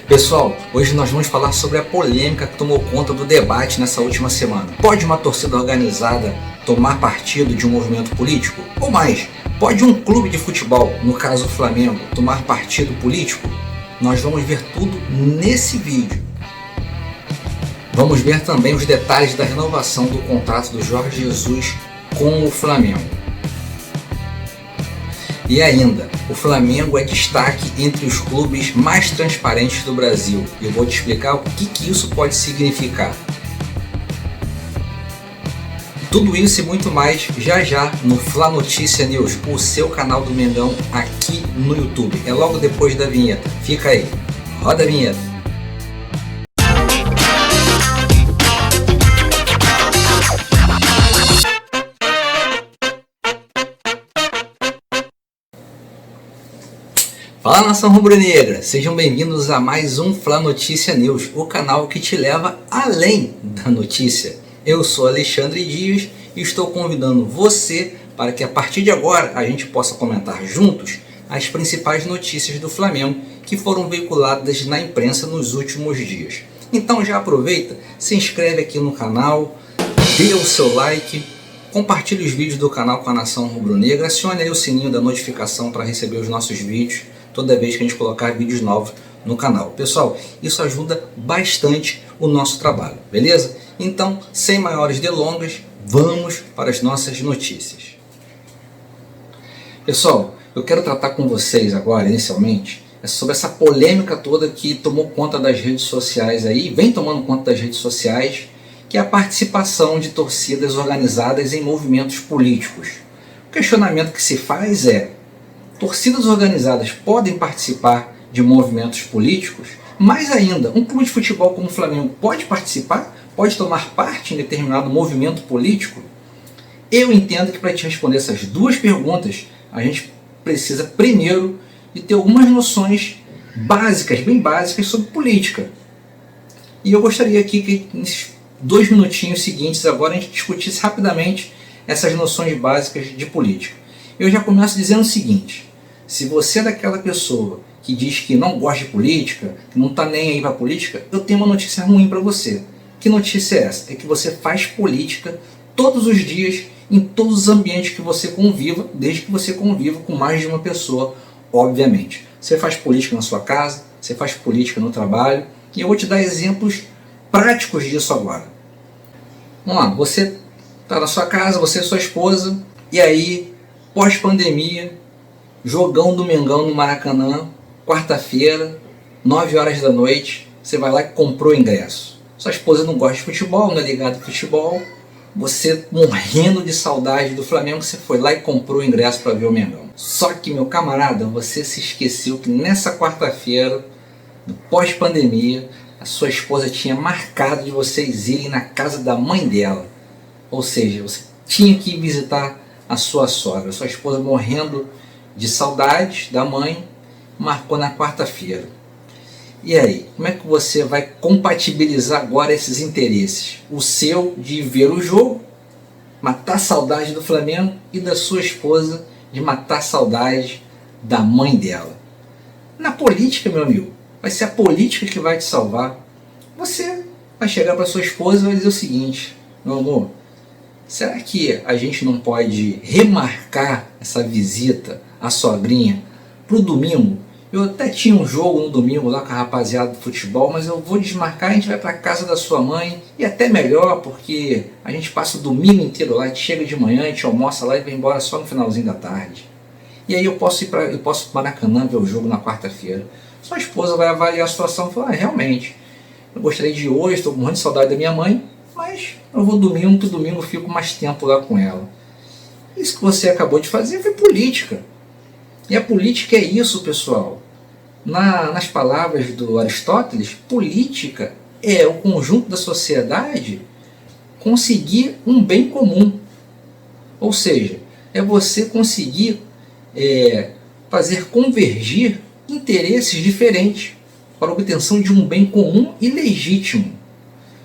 Pessoal, hoje nós vamos falar sobre a polêmica que tomou conta do debate nessa última semana. Pode uma torcida organizada tomar partido de um movimento político? Ou mais, pode um clube de futebol, no caso o Flamengo, tomar partido político? Nós vamos ver tudo nesse vídeo. Vamos ver também os detalhes da renovação do contrato do Jorge Jesus com o Flamengo. E ainda, o Flamengo é destaque entre os clubes mais transparentes do Brasil. Eu vou te explicar o que isso pode significar. Tudo isso e muito mais já no Fla Notícia News, o seu canal do Mengão aqui no YouTube. É logo depois da vinheta. Fica aí. Roda a vinheta. Fala, nação rubro-negra, sejam bem-vindos a mais um Fla Notícia News, o canal que te leva além da notícia. Eu sou Alexandre Dias e estou convidando você para que a partir de agora a gente possa comentar juntos as principais notícias do Flamengo que foram veiculadas na imprensa nos últimos dias. Então já aproveita, se inscreve aqui no canal, dê o seu like, compartilhe os vídeos do canal com a nação rubro-negra, acione aí o sininho da notificação para receber os nossos vídeos toda vez que a gente colocar vídeos novos no canal. Pessoal, isso ajuda bastante o nosso trabalho, beleza? Então, sem maiores delongas, vamos para as nossas notícias. Pessoal, eu quero tratar com vocês agora, inicialmente, sobre essa polêmica toda que tomou conta das redes sociais aí, vem tomando conta das redes sociais, que é a participação de torcidas organizadas em movimentos políticos. O questionamento que se faz é: torcidas organizadas podem participar de movimentos políticos? Mais ainda, um clube de futebol como o Flamengo pode participar? Pode tomar parte em determinado movimento político? Eu entendo que para te responder essas duas perguntas, a gente precisa primeiro de ter algumas noções básicas, bem básicas, sobre política. E eu gostaria aqui que nesses 2 minutinhos seguintes agora a gente discutisse rapidamente essas noções básicas de política. Eu já começo dizendo o seguinte: se você é daquela pessoa que diz que não gosta de política, que não está nem aí para política, eu tenho uma notícia ruim para você. Que notícia é essa? É que você faz política todos os dias, em todos os ambientes que você conviva, desde que você conviva com mais de uma pessoa, obviamente. Você faz política na sua casa, você faz política no trabalho, e eu vou te dar exemplos práticos disso agora. Vamos lá, você está na sua casa, você e sua esposa, e aí, pós-pandemia, jogão do Mengão no Maracanã, quarta-feira, 9 horas da noite, você vai lá e comprou o ingresso. Sua esposa não gosta de futebol, não é ligada ao futebol, você morrendo de saudade do Flamengo, você foi lá e comprou o ingresso para ver o Mengão. Só que, meu camarada, você se esqueceu que nessa quarta-feira, pós-pandemia, a sua esposa tinha marcado de vocês irem na casa da mãe dela. Ou seja, você tinha que ir visitar a sua sogra. Sua esposa morrendo de saudade da mãe, marcou na quarta-feira. E aí, como é que você vai compatibilizar agora esses interesses? O seu de ver o jogo, matar a saudade do Flamengo, e da sua esposa de matar a saudade da mãe dela. Na política, meu amigo, vai ser a política que vai te salvar. Você vai chegar para sua esposa e vai dizer o seguinte: meu amor, será que a gente não pode remarcar essa visita à sogrinha para o domingo? Eu até tinha um jogo no domingo lá com a rapaziada do futebol, mas eu vou desmarcar, a gente vai para a casa da sua mãe, e até melhor, porque a gente passa o domingo inteiro lá, a gente chega de manhã, a gente almoça lá e vai embora só no finalzinho da tarde. E aí eu posso ir para o Maracanã ver o jogo na quarta-feira. Sua esposa vai avaliar a situação e falar: realmente, eu gostaria de ir hoje, estou morrendo de saudade da minha mãe, mas eu vou domingo, que domingo eu fico mais tempo lá com ela. Isso que você acabou de fazer foi política. E a política é isso, pessoal. Nas palavras do Aristóteles, política é o conjunto da sociedade conseguir um bem comum. Ou seja, é você conseguir fazer convergir interesses diferentes para a obtenção de um bem comum e legítimo.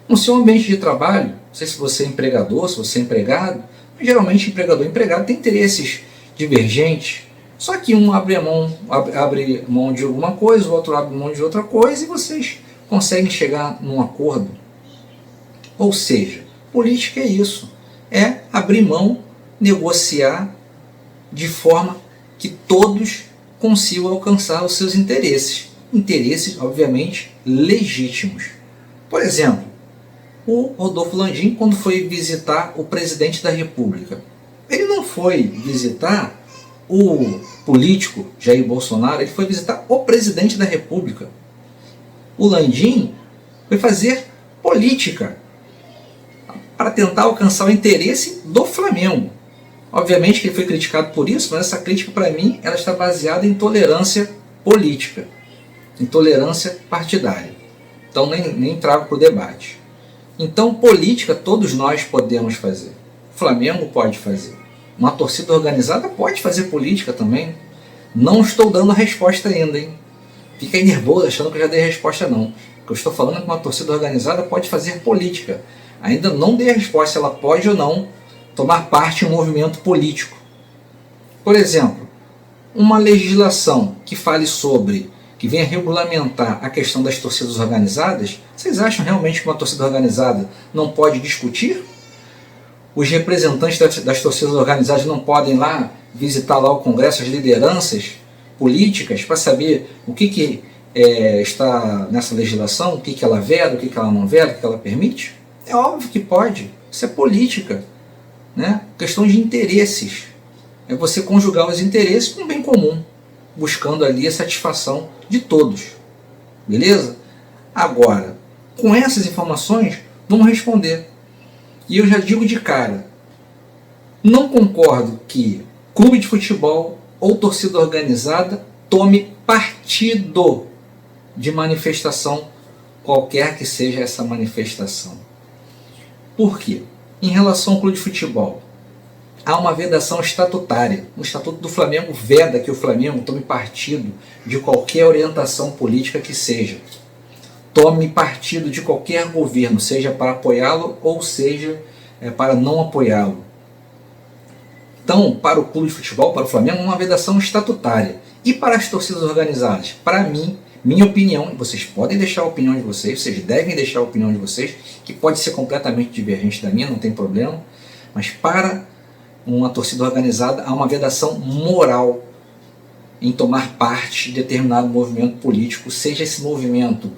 No seu ambiente de trabalho, não sei se você é empregador, se você é empregado, mas geralmente empregador e empregado têm interesses divergentes, Só que um abre mão de alguma coisa, o outro abre mão de outra coisa e vocês conseguem chegar num acordo. Ou seja, política é isso, é abrir mão, negociar de forma que todos consigam alcançar os seus interesses. Interesses, obviamente, legítimos. Por exemplo, o Rodolfo Landim, quando foi visitar o presidente da República, ele não foi visitar o político Jair Bolsonaro, ele foi visitar o presidente da República. O Landim foi fazer política para tentar alcançar o interesse do Flamengo. Obviamente que ele foi criticado por isso, mas essa crítica, para mim, ela está baseada em intolerância política, intolerância partidária. Então nem trago para o debate. Então, política todos nós podemos fazer. O Flamengo pode fazer. Uma torcida organizada pode fazer política também. Não estou dando a resposta ainda, hein? Fica aí nervoso achando que eu já dei a resposta, não. O que eu estou falando é que uma torcida organizada pode fazer política. Ainda não dei a resposta se ela pode ou não tomar parte em um movimento político. Por exemplo, uma legislação que fale sobre, que venha regulamentar a questão das torcidas organizadas, vocês acham realmente que uma torcida organizada não pode discutir? Os representantes das torcidas organizadas não podem lá visitar lá o Congresso, as lideranças políticas, para saber o que está nessa legislação, o que ela veda, o que ela não veda, o que ela permite? É óbvio que pode. Isso é política, né? Questão de interesses. É você conjugar os interesses com o bem comum, buscando ali a satisfação de todos. Beleza? Agora, com essas informações, vamos responder. E eu já digo de cara, não concordo que clube de futebol ou torcida organizada tome partido de manifestação, qualquer que seja essa manifestação. Por quê? Em relação ao clube de futebol, há uma vedação estatutária. O Estatuto do Flamengo veda que o Flamengo tome partido de qualquer orientação política que seja. Tome partido de qualquer governo, seja para apoiá-lo ou seja para não apoiá-lo. Então, para o clube de futebol, para o Flamengo, é uma vedação estatutária. E para as torcidas organizadas? Para mim, minha opinião, vocês podem deixar a opinião de vocês devem deixar a opinião de vocês, que pode ser completamente divergente da minha, não tem problema, mas para uma torcida organizada há uma vedação moral em tomar parte de determinado movimento político, seja esse movimento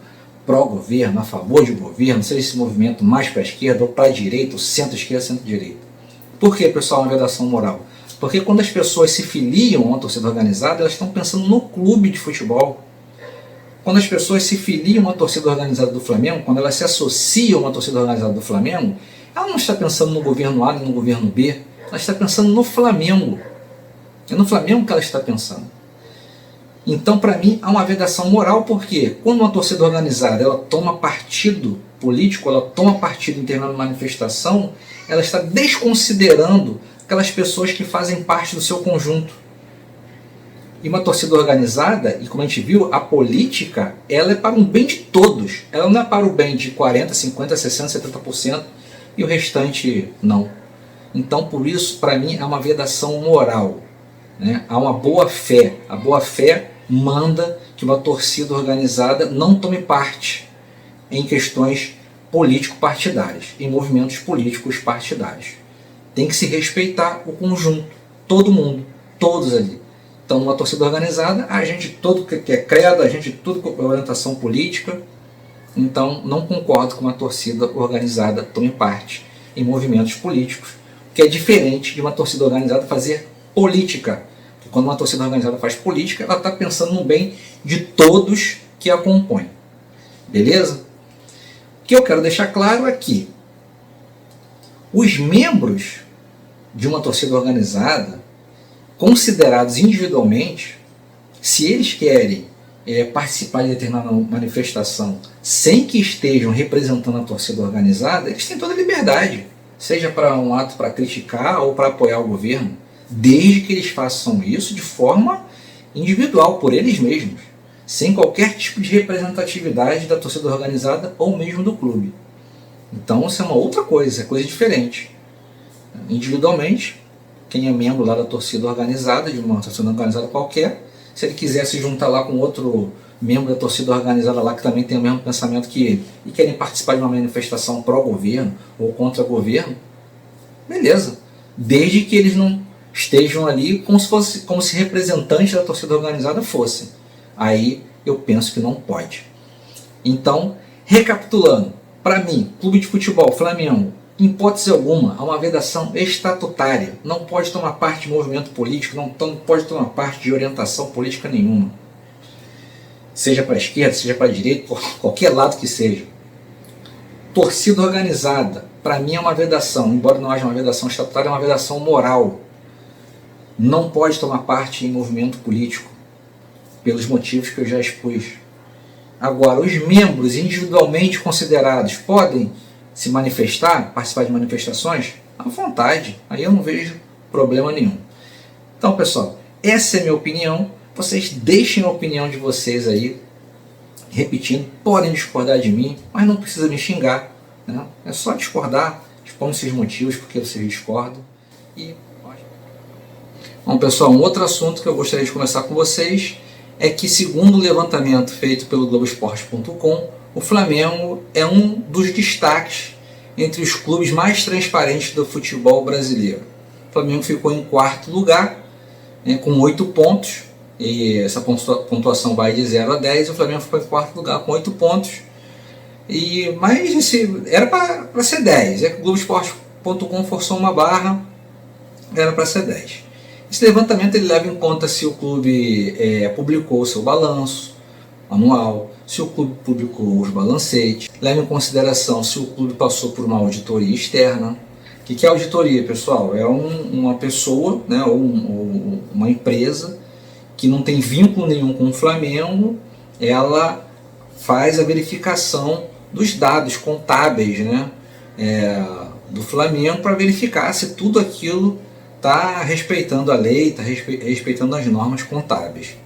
pró-governo, a favor de governo, seja esse movimento mais para a esquerda ou para a direita, ou centro-esquerda, centro-direita. Por que, pessoal, uma vedação moral? Porque quando as pessoas se filiam a uma torcida organizada, elas estão pensando no clube de futebol. Quando as pessoas se filiam a uma torcida organizada do Flamengo, quando elas se associam a uma torcida organizada do Flamengo, ela não está pensando no governo A nem no governo B, ela está pensando no Flamengo. É no Flamengo que ela está pensando. Então, para mim, há uma vedação moral, porque quando uma torcida organizada ela toma partido político, ela toma partido em determinada manifestação, ela está desconsiderando aquelas pessoas que fazem parte do seu conjunto. E uma torcida organizada, e como a gente viu, a política, ela é para um bem de todos. Ela não é para o bem de 40%, 50%, 60%, 70% e o restante não. Então, por isso, para mim, é uma vedação moral, né? Há uma boa fé. A boa fé manda que uma torcida organizada não tome parte em questões político-partidárias, em movimentos políticos partidários. Tem que se respeitar o conjunto, todo mundo, todos ali. Então, numa torcida organizada, a gente todo que é credo, a gente tudo com orientação política. Então, não concordo que uma torcida organizada tome parte em movimentos políticos, que é diferente de uma torcida organizada fazer política. Porque quando uma torcida organizada faz política, ela está pensando no bem de todos que a compõem. Beleza? O que eu quero deixar claro é que os membros de uma torcida organizada, considerados individualmente, se eles querem participar de determinada manifestação sem que estejam representando a torcida organizada, eles têm toda a liberdade, seja para um ato para criticar ou para apoiar o governo, desde que eles façam isso de forma individual, por eles mesmos, sem qualquer tipo de representatividade da torcida organizada ou mesmo do clube. Então isso é uma outra coisa, é coisa diferente. Individualmente, quem é membro lá da torcida organizada, de uma torcida organizada qualquer, se ele quiser se juntar lá com outro membro da torcida organizada lá que também tem o mesmo pensamento que ele e querem participar de uma manifestação pró-governo ou contra governo, beleza, desde que eles não estejam ali como se representantes da torcida organizada fossem. Aí eu penso que não pode. Então, recapitulando, para mim, clube de futebol, Flamengo, em hipótese alguma, há uma vedação estatutária, não pode tomar parte de movimento político, não pode tomar parte de orientação política nenhuma, seja para a esquerda, seja para a direita, por qualquer lado que seja. Torcida organizada, para mim é uma vedação, embora não haja uma vedação estatutária, é uma vedação moral. Não pode tomar parte em movimento político, pelos motivos que eu já expus. Agora, os membros individualmente considerados podem se manifestar, participar de manifestações, à vontade. Aí eu não vejo problema nenhum. Então, pessoal, essa é a minha opinião. Vocês deixem a opinião de vocês aí, repetindo, podem discordar de mim, mas não precisa me xingar, né? É só discordar, expõe seus motivos porque vocês discordam. E bom, pessoal, um outro assunto que eu gostaria de conversar com vocês é que, segundo o levantamento feito pelo Globoesporte.com, o Flamengo é um dos destaques entre os clubes mais transparentes do futebol brasileiro. O Flamengo ficou em quarto lugar, com 8 pontos, e essa pontuação vai de 0 a 10, o Flamengo ficou em quarto lugar com 8 pontos, mas era para ser 10, é que o Globoesporte.com forçou uma barra, era para ser 10. Esse levantamento ele leva em conta se o clube publicou o seu balanço anual, se o clube publicou os balancetes, leva em consideração se o clube passou por uma auditoria externa. O que é auditoria, pessoal? É uma pessoa, né, ou uma empresa que não tem vínculo nenhum com o Flamengo, ela faz a verificação dos dados contábeis, né, do Flamengo para verificar se tudo aquilo está respeitando a lei, está respeitando as normas contábeis.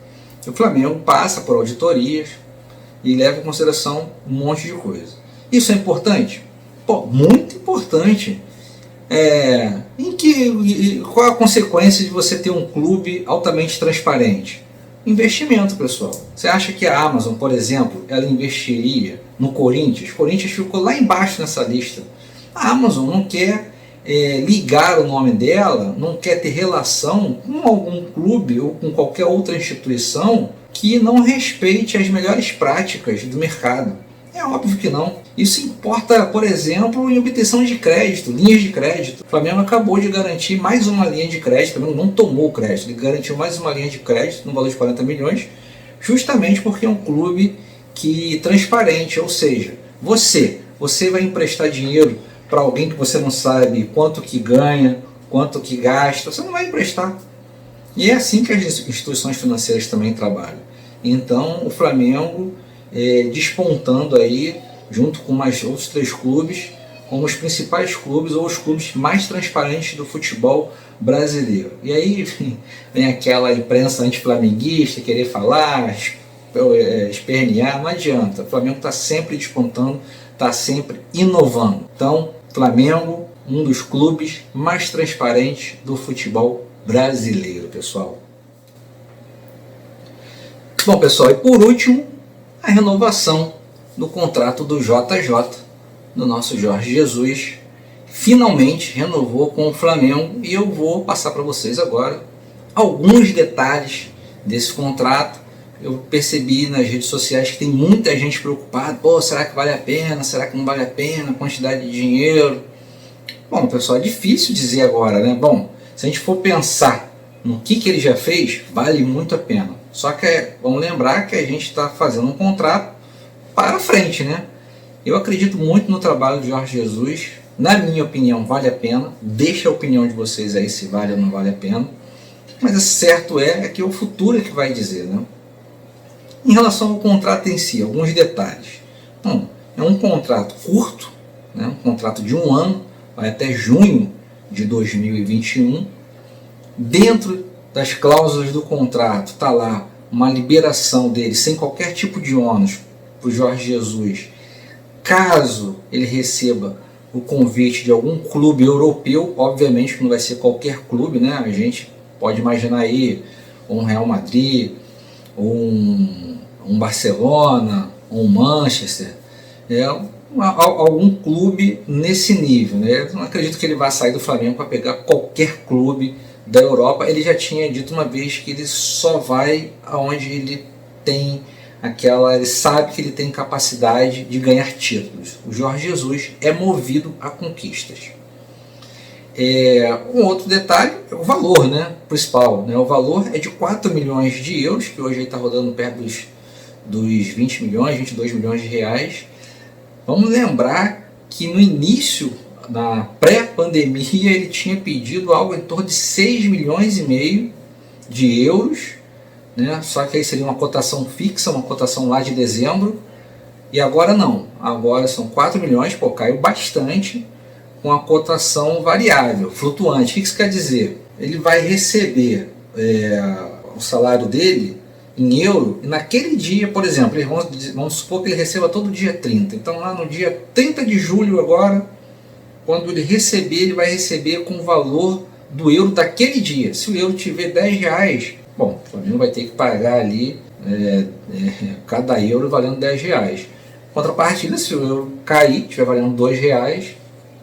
O Flamengo passa por auditorias e leva em consideração um monte de coisa. Isso é importante? Pô, muito importante. Qual a consequência de você ter um clube altamente transparente? Investimento, pessoal. Você acha que a Amazon, por exemplo, ela investiria no Corinthians? O Corinthians ficou lá embaixo nessa lista. A Amazon não quer ligar o nome dela, não quer ter relação com algum clube ou com qualquer outra instituição que não respeite as melhores práticas do mercado. É óbvio que não. Isso importa, por exemplo, em obtenção de crédito, linhas de crédito. O Flamengo acabou de garantir mais uma linha de crédito, o Flamengo não tomou o crédito, ele garantiu mais uma linha de crédito no valor de 40 milhões, justamente porque é um clube transparente, ou seja, você vai emprestar dinheiro para alguém que você não sabe quanto que ganha, quanto que gasta, você não vai emprestar. E é assim que as instituições financeiras também trabalham. Então o Flamengo despontando aí, junto com mais outros 3 clubes, como os principais clubes ou os clubes mais transparentes do futebol brasileiro. E aí vem aquela imprensa antiflamenguista querer falar, espernear, não adianta. O Flamengo está sempre despontando, está sempre inovando. Então, Flamengo, um dos clubes mais transparentes do futebol brasileiro, pessoal. Bom, pessoal, e por último, a renovação do contrato do JJ, do nosso Jorge Jesus, finalmente renovou com o Flamengo, e eu vou passar para vocês agora alguns detalhes desse contrato. Eu percebi nas redes sociais que tem muita gente preocupada, será que vale a pena, será que não vale a pena, quantidade de dinheiro. Bom, pessoal, é difícil dizer agora, né? Bom, se a gente for pensar no que ele já fez, vale muito a pena. Só que vamos lembrar que a gente está fazendo um contrato para frente, né? Eu acredito muito no trabalho de Jorge Jesus, na minha opinião vale a pena, deixa a opinião de vocês aí se vale ou não vale a pena, mas certo é que é o futuro que vai dizer, né? Em relação ao contrato em si, alguns detalhes. Bom, é um contrato curto, né? Um contrato de 1 ano, vai até junho de 2021. Dentro das cláusulas do contrato está lá uma liberação dele sem qualquer tipo de ônus para o Jorge Jesus, caso ele receba o convite de algum clube europeu, obviamente que não vai ser qualquer clube, né? A gente pode imaginar aí um Real Madrid, um Barcelona, um Manchester, algum clube nesse nível, né? Eu não acredito que ele vá sair do Flamengo para pegar qualquer clube da Europa. Ele já tinha dito uma vez que ele só vai aonde ele tem ele sabe que ele tem capacidade de ganhar títulos. O Jorge Jesus é movido a conquistas. Um outro detalhe é o valor, né, principal, né? O valor é de 4 milhões de euros, que hoje está rodando perto dos 20 milhões, 22 milhões de reais. Vamos lembrar que no início, na pré-pandemia, ele tinha pedido algo em torno de 6 milhões e meio de euros, né? Só que aí seria uma cotação fixa, uma cotação lá de dezembro, e agora não, agora são 4 milhões, pô, caiu bastante, com a cotação variável, flutuante. O que isso quer dizer? Ele vai receber o salário dele em euro, e naquele dia, por exemplo, vamos supor que ele receba todo dia 30, então lá no dia 30 de julho agora, quando ele receber, ele vai receber com o valor do euro daquele dia. Se o euro tiver 10 reais, bom, o Flamengo vai ter que pagar ali cada euro valendo 10 reais. Contrapartida, se o euro cair, estiver valendo 2 reais,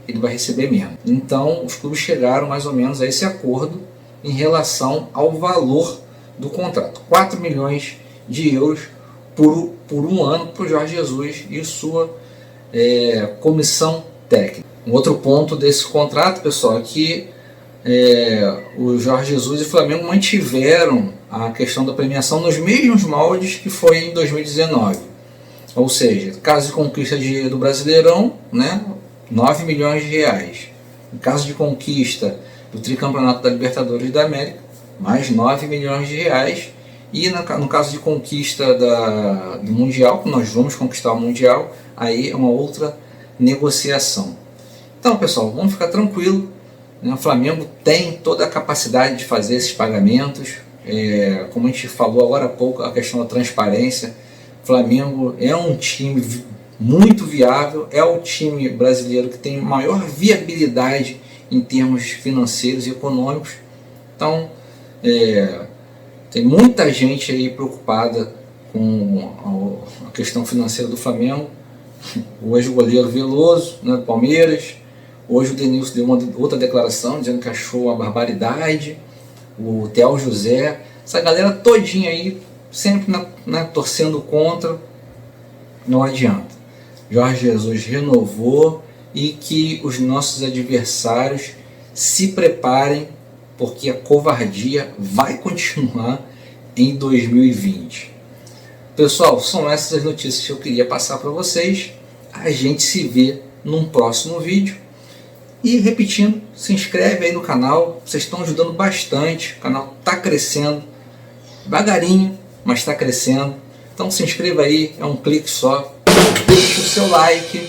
ele vai receber menos. Então, os clubes chegaram mais ou menos a esse acordo em relação ao valor do contrato. 4 milhões de euros por um ano para o Jorge Jesus e sua comissão técnica. Um outro ponto desse contrato, pessoal, é que o Jorge Jesus e o Flamengo mantiveram a questão da premiação nos mesmos moldes que foi em 2019. Ou seja, caso de conquista do Brasileirão, né, 9 milhões de reais. Em caso de conquista do tricampeonato da Libertadores da América, mais 9 milhões de reais. E no caso de conquista do Mundial, que nós vamos conquistar o Mundial, aí é uma outra negociação. Então, pessoal, vamos ficar tranquilo, né? O Flamengo tem toda a capacidade de fazer esses pagamentos. Como a gente falou agora há pouco, a questão da transparência. O Flamengo é um time muito viável, é o time brasileiro que tem maior viabilidade em termos financeiros e econômicos. Então, tem muita gente aí preocupada com a questão financeira do Flamengo. Hoje o goleiro Veloso, né, do Palmeiras. Hoje o Denilson deu uma outra declaração dizendo que achou uma barbaridade. O Theo José, essa galera todinha aí, sempre torcendo contra. Não adianta. Jorge Jesus renovou, e que os nossos adversários se preparem, porque a covardia vai continuar em 2020. Pessoal, são essas as notícias que eu queria passar para vocês. A gente se vê num próximo vídeo. E repetindo, se inscreve aí no canal, vocês estão ajudando bastante, o canal está crescendo, devagarinho, mas está crescendo. Então se inscreva aí, é um clique só, deixe o seu like,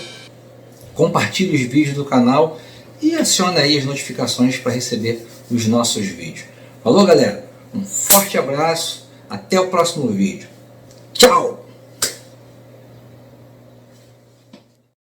compartilhe os vídeos do canal e acione aí as notificações para receber os nossos vídeos. Falou, galera? Um forte abraço, até o próximo vídeo. Tchau!